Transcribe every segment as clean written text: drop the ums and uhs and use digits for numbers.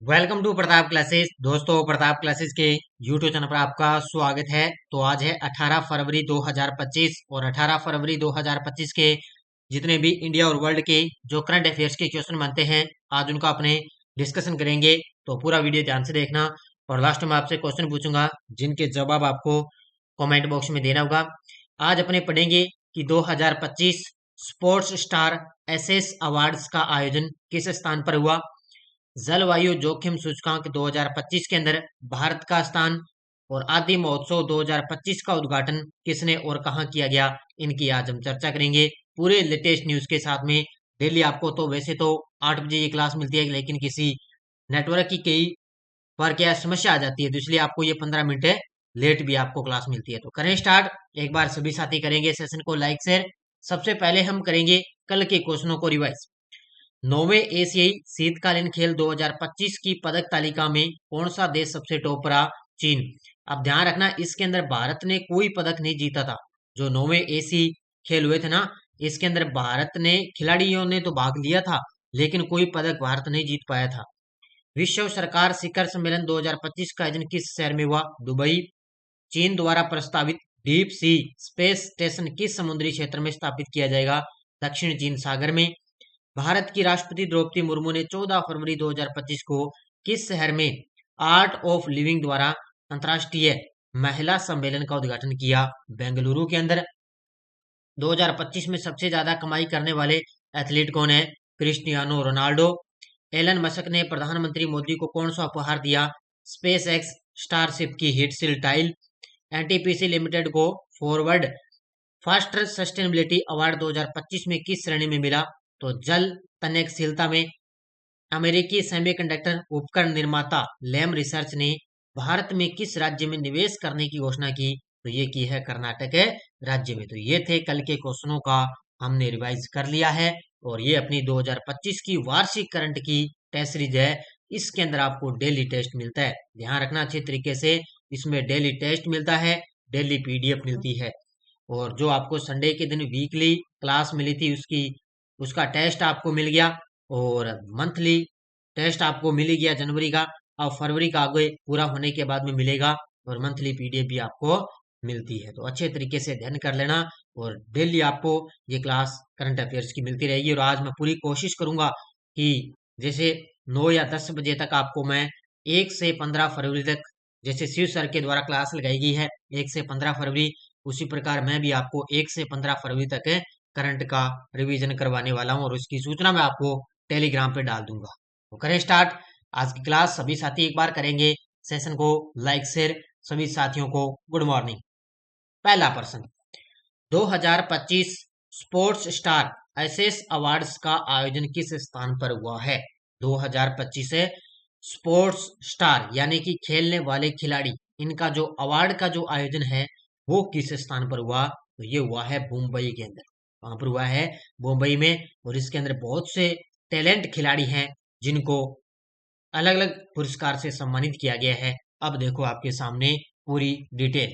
Welcome to Pratap classes. दोस्तों, Pratap classes के YouTube channel पर आपका स्वागत है। तो आज है 18 फरवरी 2025 और 18 फरवरी 2025 के जितने भी इंडिया और वर्ल्ड के जो करंट अफेयर्स के क्वेश्चन बनते हैं, आज उनका अपने डिस्कशन करेंगे। तो पूरा वीडियो ध्यान से देखना और लास्ट में आपसे क्वेश्चन पूछूंगा जिनके जवाब आपको कमेंट बॉक्स में देना होगा। आज अपने पढ़ेंगे कि 2025 स्पोर्ट्स स्टार एसएस अवार्ड्स का आयोजन किस स्थान पर हुआ। जलवायु जोखिम सूचकांक 2025 के अंदर भारत का स्थान और आदि महोत्सव 2025 का उद्घाटन किसने और कहां किया गया, इनकी आज हम चर्चा करेंगे पूरे लेटेस्ट न्यूज के साथ में। डेली आपको तो वैसे तो 8 बजे ये क्लास मिलती है, लेकिन किसी नेटवर्क की कई बार क्या समस्या आ जाती है, तो इसलिए आपको ये 15 मिनट लेट भी आपको क्लास मिलती है। तो करें स्टार्ट। एक बार सभी साथी करेंगे सेशन को लाइक शेयर। सबसे पहले हम करेंगे कल के क्वेश्चनों को रिवाइज। 9वें एशियाई शीतकालीन खेल 2025 की पदक तालिका में कौन सा देश सबसे टॉप रहा? चीन। अब ध्यान रखना, इसके अंदर भारत ने कोई पदक नहीं जीता था। जो 9वें एशियाई खेल हुए थे ना, इसके अंदर भारत ने खिलाड़ियों ने तो भाग लिया था, लेकिन कोई पदक भारत नहीं जीत पाया था। विश्व सरकार शिखर सम्मेलन 2025 का आयोजन किस शहर में हुआ? दुबई। चीन द्वारा प्रस्तावित डीप सी स्पेस स्टेशन किस समुद्री क्षेत्र में स्थापित किया जाएगा? दक्षिण चीन सागर में। भारत की राष्ट्रपति द्रौपदी मुर्मू ने 14 फरवरी 2025 को किस शहर में आर्ट ऑफ लिविंग द्वारा अंतर्राष्ट्रीय महिला सम्मेलन का उद्घाटन किया? बेंगलुरु के अंदर। 2025 में सबसे ज्यादा कमाई करने वाले एथलीट कौन है? Cristiano Ronaldo. एलन मस्क ने प्रधानमंत्री मोदी को कौन सा उपहार दिया? स्पेस एक्स स्टारशिप की hit seal tile. NTPC limited को फॉरवर्ड फास्टर सस्टेनेबिलिटी अवार्ड 2025 में किस श्रेणी में मिला? तो जल तन्यकशीलता में। अमेरिकी सेमीकंडक्टर उपकरण निर्माता लैम रिसर्च ने भारत में किस राज्य में निवेश करने की घोषणा की? तो ये की है कर्नाटक राज्य में। तो ये थे कल के क्वेश्चनों का हमने रिवाइज कर लिया है और ये अपनी 2025 की वार्षिक करंट की टेस्ट सीरीज है। इसके अंदर आपको डेली टेस्ट मिलता है, ध्यान रखना अच्छे तरीके से। इसमें डेली टेस्ट मिलता है, डेली पीडीएफ मिलती है, और जो आपको संडे के दिन वीकली क्लास मिली थी उसका टेस्ट आपको मिल गया, और मंथली टेस्ट आपको मिल ही गया जनवरी का। अब फरवरी का आगे पूरा होने के बाद में मिलेगा, और मंथली पीडीएफ भी आपको मिलती है। तो अच्छे तरीके से अध्ययन कर लेना, और डेली आपको ये क्लास करंट अफेयर्स की मिलती रहेगी। और आज मैं पूरी कोशिश करूंगा कि जैसे 9 या 10 बजे तक आपको मैं 1 से 15 फरवरी तक, जैसे शिव सर के द्वारा क्लास लगाई गई है 1 से 15 फरवरी, उसी प्रकार मैं भी आपको 1 से 15 फरवरी तक करंट का रिवीजन करवाने वाला हूं, और उसकी सूचना मैं आपको टेलीग्राम पे डाल दूंगा। तो करें स्टार्ट आज की क्लास। सभी साथी एक बार करेंगे सेशन को लाइक शेयर। सभी साथियों को गुड मॉर्निंग। पहला प्रश्न, 2025 स्पोर्ट्स स्टार एसएस अवार्ड्स का आयोजन किस स्थान पर हुआ है? 2025 है स्पोर्ट्स स्टार यानी कि खेलने वाले खिलाड़ी, इनका जो अवार्ड का जो आयोजन है वो किस स्थान पर हुआ? तो ये हुआ है मुंबई के अंदर। वहां पर हुआ है मुंबई में, और इसके अंदर बहुत से टैलेंट खिलाड़ी हैं जिनको अलग अलग पुरस्कार से सम्मानित किया गया है। अब देखो आपके सामने पूरी detail.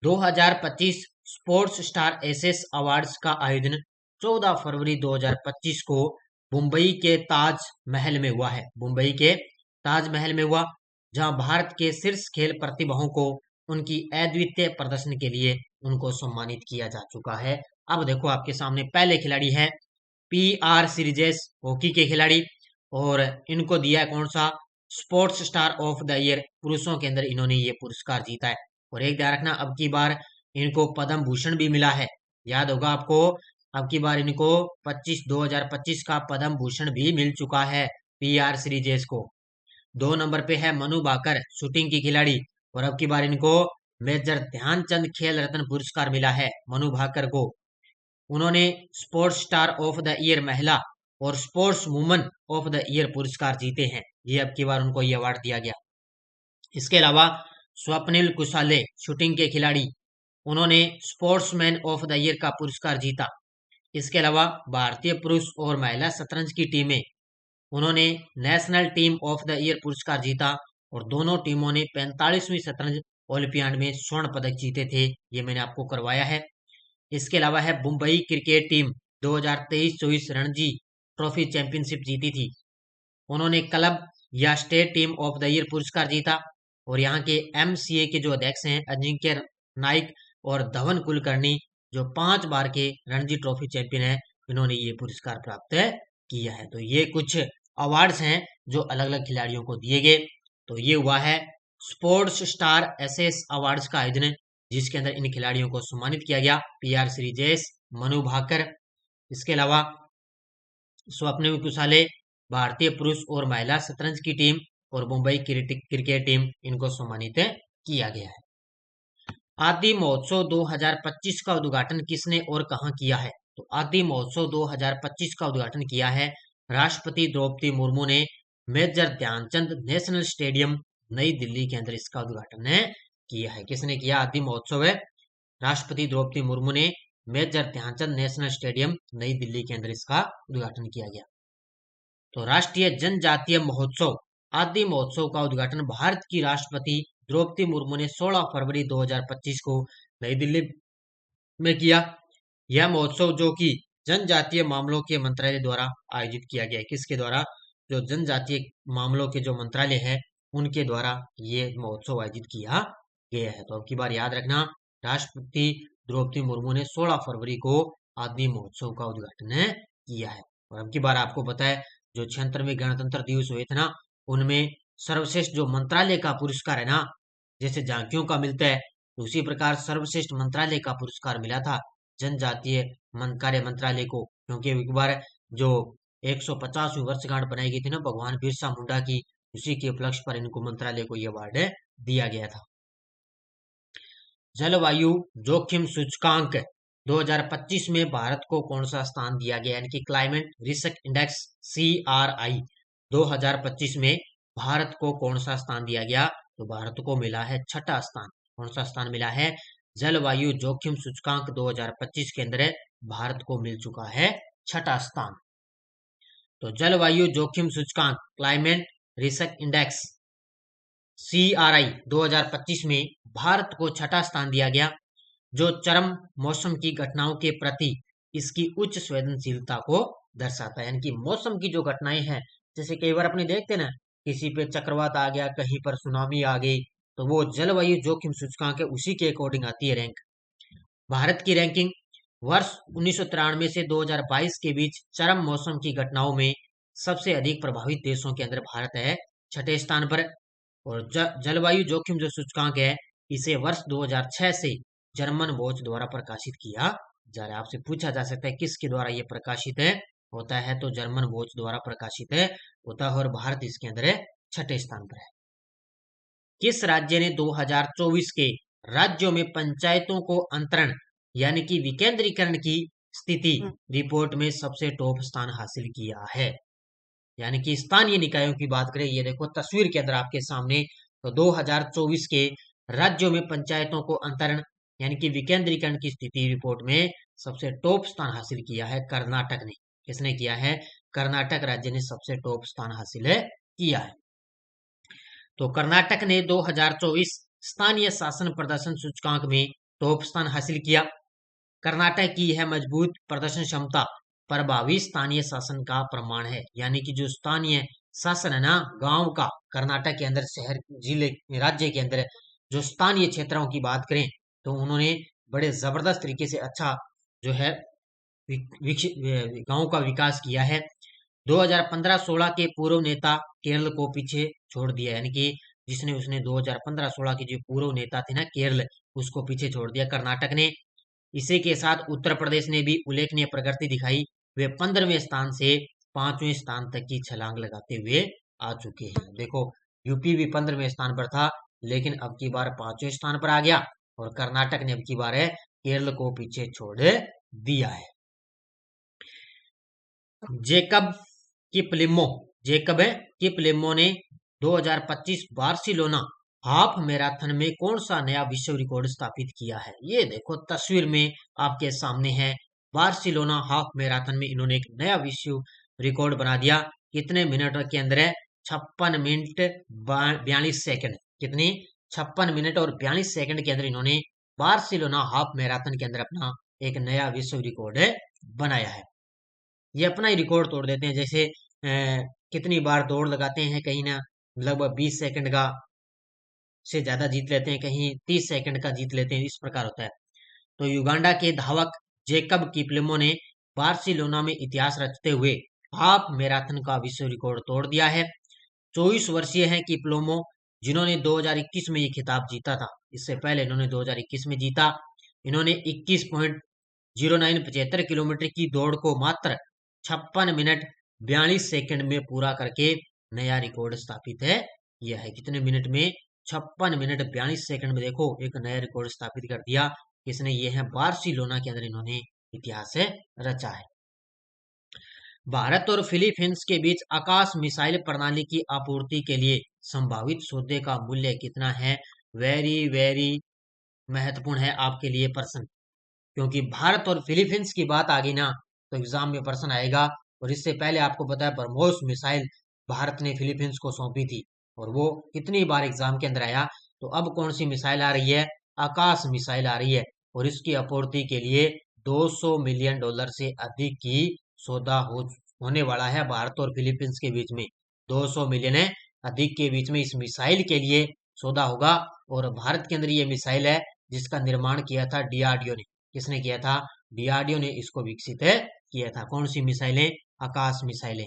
2025 sports star SS awards का आयोजन 14 फरवरी 2025 को मुंबई के ताज महल में हुआ है। मुंबई के ताज महल में हुआ, जहां भारत के शीर्ष खेल प्रतिभाओं को उनकी अद्वितीय प्रदर्शन के लिए उनको सम्मानित किया जा चुका है। अब देखो आपके सामने पहले खिलाड़ी है पी आर सीरीजेस, हॉकी के खिलाड़ी, और इनको दिया है कौन सा? Sports star of the year. पुरुषों के अंदर इन्होंने ये पुरस्कार जीता है। और एक ध्यान रखना, अब की बार इनको पद्म भूषण भी मिला है, याद होगा आपको। अब की बार इनको 2025 का पद्म भूषण भी मिल चुका है पी आर सीरीजेस को। 2 नंबर पे है मनु भाकर, शूटिंग की खिलाड़ी, और अब की बार इनको मेजर ध्यानचंद खेल रत्न पुरस्कार मिला है मनु भाकर को। उन्होंने sports star of the year महिला और sports woman of the year पुरस्कार जीते हैं। ये अब की बार उनको ये अवार्ड दिया गया। इसके अलावा स्वप्निल कुशाले, शूटिंग के खिलाड़ी, उन्होंने स्पोर्ट्समैन ऑफ द ईयर का पुरस्कार जीता। इसके अलावा भारतीय पुरुष और महिला शतरंज की टीमें, उन्होंने national team of the year पुरस्कार जीता, और दोनों टीमों ने 45वीं शतरंज ओलंपियाड में स्वर्ण पदक जीते थे। ये मैंने आपको करवाया है। इसके अलावा है Mumbai cricket team 2023-24 Ranji trophy championship जीती थी। उन्होंने क्लब या state team of the year पुरस्कार जीता। और यहाँ के MCA के जो अध्यक्ष हैं अजिंक्य नाइक और धवन कुलकर्णी, जो 5 बार के रणजी ट्रॉफी चैंपियन है, इन्होंने ये पुरस्कार प्राप्त किया है। तो ये कुछ अवार्ड्स हैं जो अलग अलग खिलाड़ियों को दिए गए। तो ये हुआ है स्पोर्ट्स स्टार एसएस अवार्ड्स का आयोजन, जिसके अंदर इन खिलाड़ियों को सम्मानित किया गया। PR श्रीजेश, मनु भाकर, इसके अलावा स्वप्निल कुशाले, भारतीय पुरुष और महिला शतरंज की टीम और मुंबई क्रिकेट टीम, इनको सम्मानित किया गया है। आदि महोत्सव 2025 का उद्घाटन किसने और कहां किया है? तो आदि महोत्सव 2025 का उद्घाटन किया है राष्ट्रपति द्रौपदी मुर्मू ने मेजर ध्यानचंद नेशनल स्टेडियम नई दिल्ली के अंदर इसका उद्घाटन किया है। किसने किया? आदि महोत्सव है राष्ट्रपति द्रौपदी मुर्मू ने मेजर ध्यानचंद नेशनल स्टेडियम नई दिल्ली के अंदर इसका उद्घाटन किया गया। तो राष्ट्रीय जनजातीय महोत्सव आदि महोत्सव का उद्घाटन भारत की राष्ट्रपति द्रौपदी मुर्मू ने 16 फरवरी 2025 को नई दिल्ली में किया। यह महोत्सव जो कि जनजातीय मामलों के मंत्रालय द्वारा आयोजित किया गया है। किसके द्वारा? जो जनजातीय मामलों के जो मंत्रालय है उनके द्वारा ये महोत्सव आयोजित किया गया है। तो अब की बार याद रखना, राष्ट्रपति द्रौपदी मुर्मू ने 16 फरवरी को आदि महोत्सव का उद्घाटन किया है। और अब की बार आपको पता है जो 76वें गणतंत्र दिवस हुए थे ना, उनमें सर्वश्रेष्ठ जो मंत्रालय का पुरस्कार है ना, जैसे झांकियों का मिलता है, तो उसी प्रकार सर्वश्रेष्ठ मंत्रालय का पुरस्कार मिला था जनजातीय कार्य मंत्रालय को, क्योंकि एक बार जो 150वीं वर्षगांठ बनाई गई थी ना भगवान बिरसा मुंडा की, उसी के उपलक्ष्य पर इनको मंत्रालय को यह अवार्ड दिया गया था। जलवायु जोखिम सूचकांक 2025 में भारत को कौन सा स्थान दिया गया, यानी कि क्लाइमेट रिस्क इंडेक्स CRI 2025 में भारत को कौन सा स्थान दिया गया? तो भारत को मिला है 6ठा स्थान। कौन सा स्थान मिला है? जलवायु जोखिम सूचकांक 2025 के अंदर भारत को मिल चुका है 6ठा स्थान। तो जलवायु जोखिम सूचकांक क्लाइमेट रिस्क इंडेक्स CRI 2025 में भारत को 6ठा स्थान दिया गया, जो चरम मौसम की घटनाओं के प्रति इसकी उच्च संवेदनशीलता को दर्शाता है। यानी कि मौसम की जो घटनाएं हैं, जैसे कई बार अपने देखते ना, किसी पे चक्रवात आ गया, कहीं पर सुनामी आ गई, तो वो जलवायु जोखिम सूचकांक है, उसी के अकॉर्डिंग आती है रैंक। भारत की रैंकिंग वर्ष 1993 से 2022 के बीच चरम मौसम की घटनाओं में सबसे अधिक प्रभावित देशों के अंदर भारत है 6ठे स्थान पर। और जलवायु जोखिम जो सूचकांक है, इसे वर्ष 2006 से जर्मन वॉच द्वारा प्रकाशित किया जा रहा है। आपसे पूछा जा सकता है किसके द्वारा ये प्रकाशित होता है, तो जर्मन वॉच द्वारा प्रकाशित होता है, और भारत इसके अंदर 6ठे स्थान पर है। किस राज्य ने 2024 के राज्यों में पंचायतों को अंतरण यानी कि विकेंद्रीकरण की स्थिति रिपोर्ट में सबसे टॉप स्थान हासिल किया है? यानी कि स्थानीय निकायों की बात करें, ये देखो तस्वीर के अंदर आपके सामने, तो 2024 के राज्यों में पंचायतों को अंतरण यानी कि विकेंद्रीकरण की स्थिति रिपोर्ट में सबसे टॉप स्थान हासिल किया है कर्नाटक ने। किसने किया है? कर्नाटक राज्य ने सबसे टॉप स्थान हासिल किया है। तो कर्नाटक ने 2024 स्थानीय शासन प्रदर्शन सूचकांक में टॉप स्थान हासिल किया। कर्नाटक की यह मजबूत प्रदर्शन क्षमता प्रभावी स्थानीय शासन का प्रमाण है। यानी कि जो स्थानीय शासन है ना गांव का, कर्नाटक के अंदर शहर जिले राज्य के अंदर जो स्थानीय क्षेत्रों की बात करें, तो उन्होंने बड़े जबरदस्त तरीके से अच्छा जो है गांव का विकास किया है। 2015-16 के पूर्व नेता केरल को पीछे छोड़ दिया, यानी कि जिसने उसने 2015-16 के जो पूर्व नेता थे ना केरल, उसको पीछे छोड़ दिया कर्नाटक ने। इसी के साथ उत्तर प्रदेश ने भी उल्लेखनीय प्रगति दिखाई, वे 15वें स्थान से 5वें स्थान तक की छलांग लगाते हुए आ चुके हैं। देखो यूपी भी 15वें स्थान पर था, लेकिन अब की बार 5वें स्थान पर आ गया, और कर्नाटक ने अब की बार केरल को पीछे छोड़ दिया है। जेकब किपलिमो ने 2025 बार्सिलोना हाफ मैराथन में कौन सा नया विश्व रिकॉर्ड स्थापित किया है? ये देखो तस्वीर में आपके सामने है, बार्सिलोना हाफ मैराथन में इन्होंने एक नया विश्व रिकॉर्ड बना दिया। कितने मिनट के अंदर? 56 मिनट 42 सेकंड। कितनी? 56 मिनट और 42 सेकंड के अंदर इन्होंने बार्सिलोना हाफ मैराथन के अंदर अपना एक नया विश्व रिकॉर्ड बनाया है। ये अपना ही रिकॉर्ड तोड़ देते हैं, जैसे कितनी बार दौड़ लगाते हैं, कहीं ना लगभग 20 सेकंड का से ज्यादा जीत लेते हैं, कहीं 30 सेकंड का जीत लेते हैं, इस प्रकार होता है। तो युगांडा के धावक जेकब किपलिमो ने बार्सिलोना में इतिहास रचते हुए हाफ मैराथन का विश्व रिकॉर्ड तोड़ दिया है। 24 वर्षीय हैं किपलिमो, जिन्होंने 2021 में ये खिताब जीता था। इससे पहले इन्होंने 2021 में जीता। इन्होंने 21.0975 किलोमीटर की दौड़ को मात्र 56 मिनट 42 सेकंड में पूरा करके नया रिकॉर्ड स्थापित है यह है। कितने मिनट में? 56 मिनट 42 सेकंड में देखो एक नया रिकॉर्ड स्थापित कर दिया। किसने? ये है बार्सिलोना के अंदर इन्होंने इतिहास रचा है। भारत और फिलीपींस के बीच आकाश मिसाइल प्रणाली की आपूर्ति के लिए संभावित सौदे का मूल्य कितना है? वेरी वेरी महत्वपूर्ण है आपके लिए प्रश्न, क्योंकि भारत और फिलीपींस की बात आ गई ना तो एग्जाम में प्रश्न आएगा। और इससे पहले आपको पता है ब्रह्मोस मिसाइल भारत ने फिलीपींस को सौंपी थी और वो कितनी बार एग्जाम के अंदर आया। तो अब कौन सी मिसाइल आ रही है? आकाश मिसाइल आ रही है और इसकी आपूर्ति के लिए 200 मिलियन डॉलर से अधिक की सौदा होने वाला है भारत और फिलीपींस के बीच में। 200 मिलियन है अधिक के बीच में इस मिसाइल के लिए सौदा होगा। और भारत के अंदर ये मिसाइल है जिसका निर्माण किया था डीआरडीओ ने। किसने किया था? डीआरडीओ ने इसको विकसित किया था। कौन सी मिसाइलें? आकाश मिसाइलें।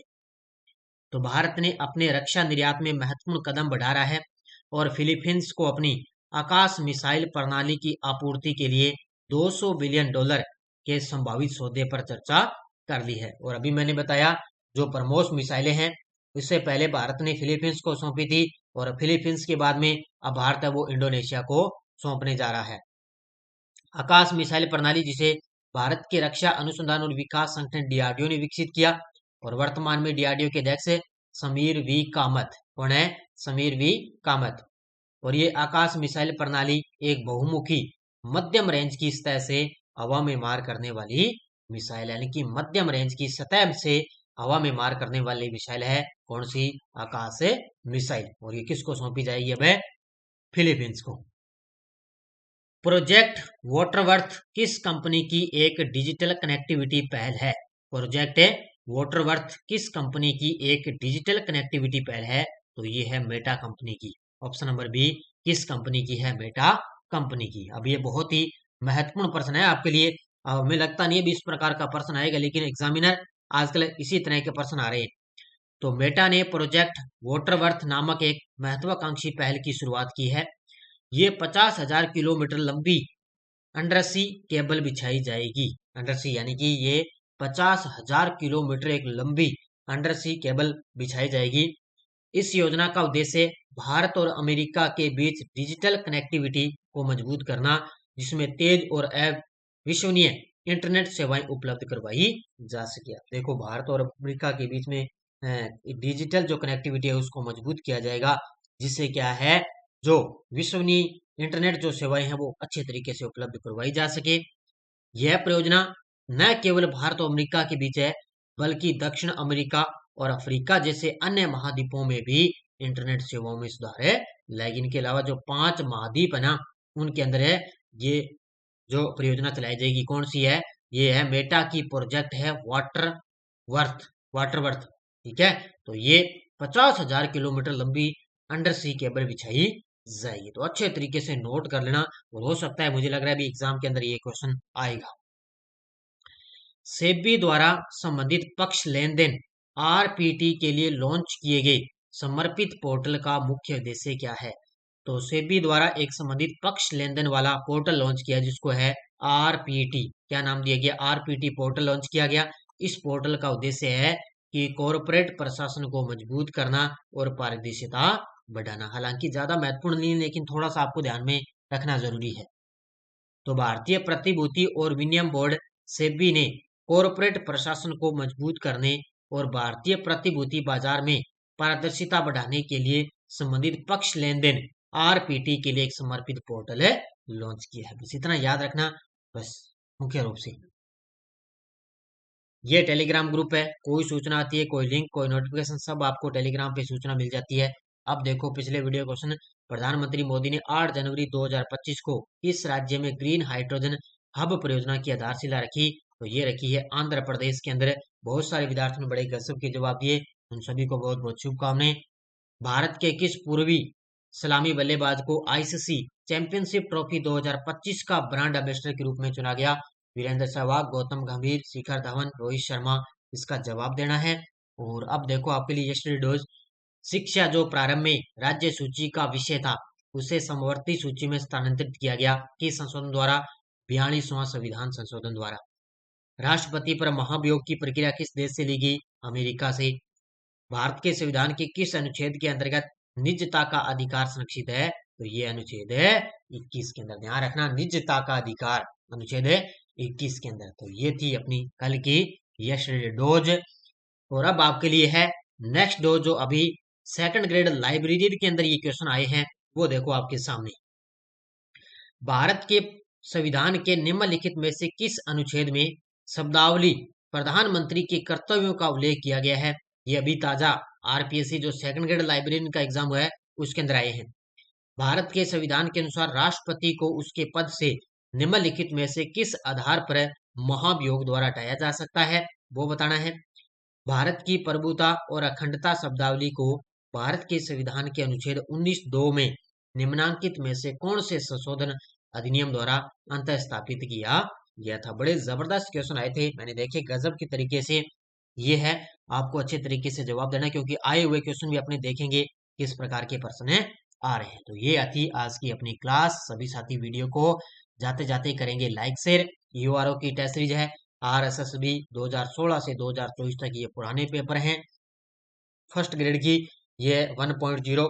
तो भारत ने अपने रक्षा निर्यात में महत्वपूर्ण कदम बढ़ा रहा है और फिलीपींस को अपनी आकाश मिसाइल प्रणाली की आपूर्ति के लिए 200 बिलियन डॉलर के संभावित सौदे पर चर्चा कर ली है। और अभी मैंने बताया जो ब्रह्मोस मिसाइलें हैं इससे पहले भारत ने फिलीपींस को सौंपी थी और फिलीपींस के बाद में अब भारत है वो इंडोनेशिया को सौंपने जा रहा है। आकाश मिसाइल प्रणाली जिसे भारत के रक्षा अनुसंधान और विकास संगठन डीआरडीओ ने विकसित किया और वर्तमान में डीआरडीओ के अध्यक्ष समीर वी कामत। कौन है? समीर वी कामत। और ये आकाश मिसाइल प्रणाली एक बहुमुखी मध्यम रेंज की सतह से हवा में मार करने वाली मिसाइल, यानी कि मध्यम रेंज की सतह से हवा में मार करने वाली मिसाइल है। कौन सी? आकाश मिसाइल। और ये किसको सौंपी जाएगी? अब फिलीपींस को। प्रोजेक्ट वाटरवर्थ किस कंपनी की एक डिजिटल कनेक्टिविटी पहल है? प्रोजेक्ट वाटरवर्थ किस कंपनी की एक डिजिटल कनेक्टिविटी पहल है? तो ये है मेटा कंपनी की। ऑप्शन नंबर बी, किस कंपनी की है? मेटा कंपनी की। अब ये बहुत ही महत्वपूर्ण प्रश्न है आपके लिए। हमें लगता नहीं है इस प्रकार का प्रश्न आएगा, लेकिन एग्जामिनर आजकल इसी तरह के प्रश्न आ रहे हैं। तो मेटा ने प्रोजेक्ट वाटरवर्थ नामक एक महत्वाकांक्षी पहल की शुरुआत की है। ये 50,000 किलोमीटर लंबी अंडर सी केबल बिछाई जाएगी। अंडर सी यानी कि ये 50,000 किलोमीटर एक लंबी अंडर सी केबल बिछाई जाएगी। इस योजना का उद्देश्य भारत और अमेरिका के बीच डिजिटल कनेक्टिविटी को मजबूत करना, जिसमें तेज और अविश्वसनीय इंटरनेट सेवाएं उपलब्ध करवाई जा सके। देखो भारत और अमेरिका के बीच में डिजिटल जो कनेक्टिविटी है उसको मजबूत किया जाएगा, जिससे क्या है जो विश्वसनीय इंटरनेट जो सेवाएं हैं वो अच्छे तरीके से उपलब्ध करवाई जा सके। यह परियोजना न केवल भारत और अमेरिका के बीच है, बल्कि दक्षिण अमेरिका और अफ्रीका जैसे अन्य महाद्वीपों में भी इंटरनेट सेवाओं में सुधार है। लेकिन इनके अलावा जो 5 महाद्वीप है ना उनके अंदर है ये जो परियोजना चलाई जाएगी। कौन सी है? ये है मेटा की प्रोजेक्ट है वाटरवर्थ। ठीक है, तो ये 50,000 किलोमीटर लंबी अंडर सी केबल बिछाई जाएगी। तो अच्छे तरीके से नोट कर लेना और हो सकता है, मुझे लग रहा है अभी एग्जाम के अंदर ये क्वेश्चन आएगा। सेबी द्वारा संबंधित पक्ष लेन देन आरपीटी के लिए लॉन्च किए गए समर्पित पोर्टल का मुख्य उद्देश्य क्या है? तो सेबी द्वारा एक संबंधित पक्ष लेन देन वाला पोर्टल लॉन्च किया जिसको है आरपीटी। क्या नाम दिया गया? आरपीटी पोर्टल लॉन्च किया गया। इस पोर्टल का उद्देश्य है कि कॉरपोरेट प्रशासन को मजबूत करना और पारदर्शिता बढ़ाना। हालांकि ज्यादा महत्वपूर्ण नहीं, लेकिन थोड़ा सा आपको ध्यान में रखना जरूरी है। तो भारतीय प्रतिभूति और विनिमय बोर्ड सेबी ने कॉरपोरेट प्रशासन को मजबूत करने और भारतीय प्रतिभूति बाजार में पारदर्शिता बढ़ाने के लिए संबंधित पक्ष लेन देन आरपीटी के लिए एक समर्पित पोर्टल है लॉन्च किया है। बस इतना याद रखना बस मुख्य रूप से। ये टेलीग्राम ग्रुप है, कोई सूचना आती है, कोई लिंक, कोई नोटिफिकेशन, सब आपको टेलीग्राम पे सूचना मिल जाती है। अब देखो पिछले वीडियो क्वेश्चन, प्रधानमंत्री मोदी ने 8 जनवरी 2025 को इस राज्य में ग्रीन हाइड्रोजन हब परियोजना की आधारशिला रखी। तो ये रखी है आंध्र प्रदेश के अंदर। बहुत सारे विद्यार्थियों ने बड़े गजब के जवाब दिए। उन सभी को बहुत बहुत शुभकामनाएं। भारत के किस पूर्वी सलामी बल्लेबाज को आईसीसी चैंपियनशिप ट्रॉफी 2025 का ब्रांड एम्बेसडर के रूप में चुना गया? वीरेंद्र सहवाग, गौतम गंभीर, शिखर धवन, रोहित शर्मा। इसका जवाब देना है। और अब देखो आपके लिए यस्टरडे डोज। शिक्षा जो प्रारंभ में राज्य सूची का विषय था उसे समवर्ती सूची में स्थानांतरित किया गया किस संशोधन द्वारा? 42वां संविधान संशोधन द्वारा। राष्ट्रपति पर महाभियोग की प्रक्रिया किस देश से ली गई? अमेरिका से। भारत के संविधान के किस अनुच्छेद के अंतर्गत निजता का अधिकार संरक्षित है? तो ये अनुच्छेद है 21 के अंदर। ध्यान रखना, निजता का अधिकार अनुच्छेद है 21 के अंदर। तो ये थी अपनी कल की यस्टरडे डोज। और अब आपके लिए है नेक्स्ट डोज, जो अभी सेकंड ग्रेड लाइब्रेरी के अंदर ये क्वेश्चन आए हैं, वो देखो आपके सामने। भारत के संविधान के निम्नलिखित में से किस अनुच्छेद में शब्दावली प्रधानमंत्री के कर्तव्यों का उल्लेख किया गया है? ये अभी ताजा आरपीएससी जो सेकंड ग्रेड लाइब्रेरियन का एग्जाम हुआ है उसके अंदर आए हैं। भारत के संविधान के अनुसार राष्ट्रपति को उसके पद से निम्नलिखित में से किस आधार पर महाभियोग द्वारा हटाया जा सकता है, वो बताना है। भारत की प्रभुता और अखंडता शब्दावली को भारत के संविधान के अनुच्छेद 19(2) में निम्नांकित में से कौन से संशोधन अधिनियम द्वारा अंत स्थापित किया गया था? बड़े जबरदस्त क्वेश्चन आए थे, मैंने देखे गजब के तरीके से। ये है, आपको अच्छे तरीके से जवाब देना, क्योंकि आए हुए क्वेश्चन भी अपने देखेंगे किस प्रकार के प्रश्न आ रहे हैं। तो ये थी आज की अपनी क्लास। सभी साथी वीडियो को जाते जाते करेंगे लाइक शेयर। यूआरओ की टेस्ट सीरीज है, आरएसएसबी 2016 से 2024 तक ये पुराने पेपर हैं फर्स्ट ग्रेड की। ये 1.0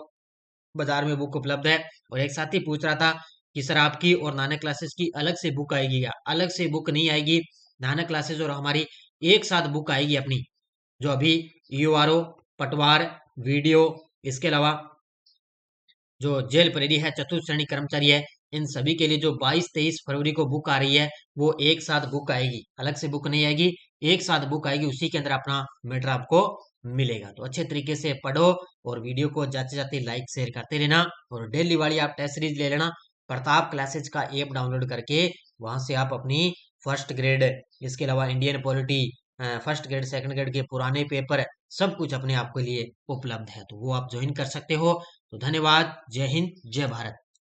बाजार में बुक उपलब्ध है। और एक साथी पूछ रहा था कि सर आपकी और नानक क्लासेस की अलग से बुक आएगी क्या? अलग से बुक नहीं आएगी, नानक क्लासेस और हमारी एक साथ बुक आएगी अपनी, जो अभी यूआरओ, पटवार, वीडियो, इसके अलावा जो जेल प्रेरी है, चतुर्थ श्रेणी कर्मचारी है, इन सभी के लिए जो 22-23 फरवरी को बुक आ रही है वो एक साथ बुक आएगी, अलग से बुक नहीं आएगी, एक साथ बुक आएगी। उसी के अंदर अपना मैटर आपको मिलेगा। तो अच्छे तरीके से पढ़ो और वीडियो को जाते जाते लाइक शेयर करते रहना। और डेली वाली आप टेस्ट सीरीज ले लेना, प्रताप क्लासेज का ऐप डाउनलोड करके वहां से आप अपनी फर्स्ट ग्रेड, इसके अलावा Indian polity, first grade second grade के पुराने पेपर सब कुछ अपने आप के लिए उपलब्ध है, तो वो आप ज्वाइन कर सकते हो। तो धन्यवाद। जय हिंद, जय भारत।